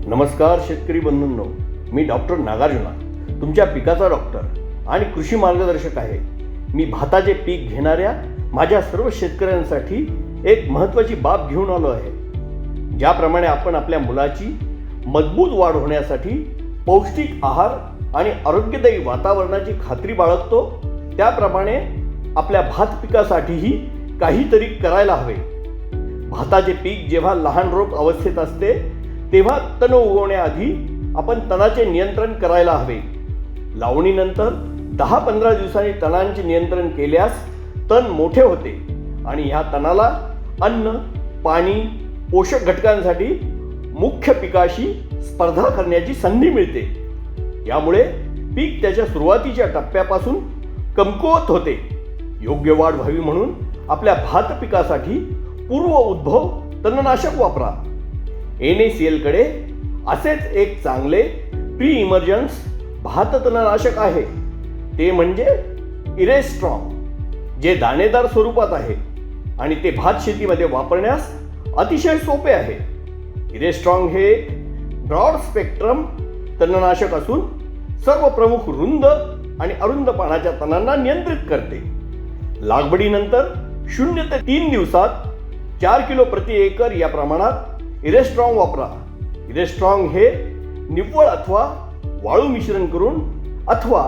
नमस्कार शेतकरी बंधूंनो, मी डॉक्टर नागार्जुना, तुमच्या पिकाचा डॉक्टर आणि कृषी मार्गदर्शक आहे. मी भाताचे पीक घेणाऱ्या माझ्या सर्व शेतकऱ्यांसाठी एक महत्त्वाची बाब घेऊन आलो आहे. ज्याप्रमाणे आपण आपल्या मुलाची मजबूत वाढ होण्यासाठी पौष्टिक आहार आणि आरोग्यदायी वातावरणाची खात्री बाळगतो, त्याप्रमाणे आपल्या भात पिकासाठीही काहीतरी करायला हवे. भाताचे पीक जेव्हा लहान रोप अवस्थेत असते तेव्हा तण उगवण्याआधी आपण तणाचे नियंत्रण करायला हवे. लावणीनंतर 10-15 दिवसांनी तणांचे नियंत्रण केल्यास तण मोठे होते आणि ह्या तणाला अन्न, पाणी, पोषक घटकांसाठी मुख्य पिकाशी स्पर्धा करण्याची संधी मिळते. यामुळे पीक त्याच्या सुरुवातीच्या टप्प्यापासून कमकुवत होते. योग्य वाढ व्हावी म्हणून आपल्या भात पिकासाठी पूर्व उद्भव तणनाशक वापरा. NACL कडे असेच एक चांगले प्री इमर्जन्स भात तणनाशक आहे, ते म्हणजे इरेस्ट्रॉंग, जे दाणेदार स्वरूपात आहे आणि ते भात शेतीमध्ये वापरण्यास अतिशय सोपे आहे. इरेस्ट्रॉंग हे ब्रॉड स्पेक्ट्रम तणनाशक असून सर्व प्रमुख रुंद आणि अरुंद पानाच्या तणांना नियंत्रित करते. लागवडीनंतर 0 ते 3 दिवसात 4 किलो प्रति एकर या प्रमाणात इरेस्ट्रॉंग वापरा. इरेस्ट्रॉंग हे निव्वळ अथवा वाळू मिश्रण करून अथवा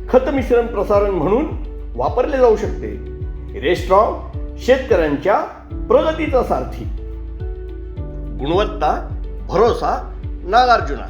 खत मिश्रण प्रसारण म्हणून वापरले जाऊ शकते. इरेस्ट्रॉंग शेतकऱ्यांच्या प्रगतीचा सारथी. गुणवत्ता, भरोसा, नागार्जुना.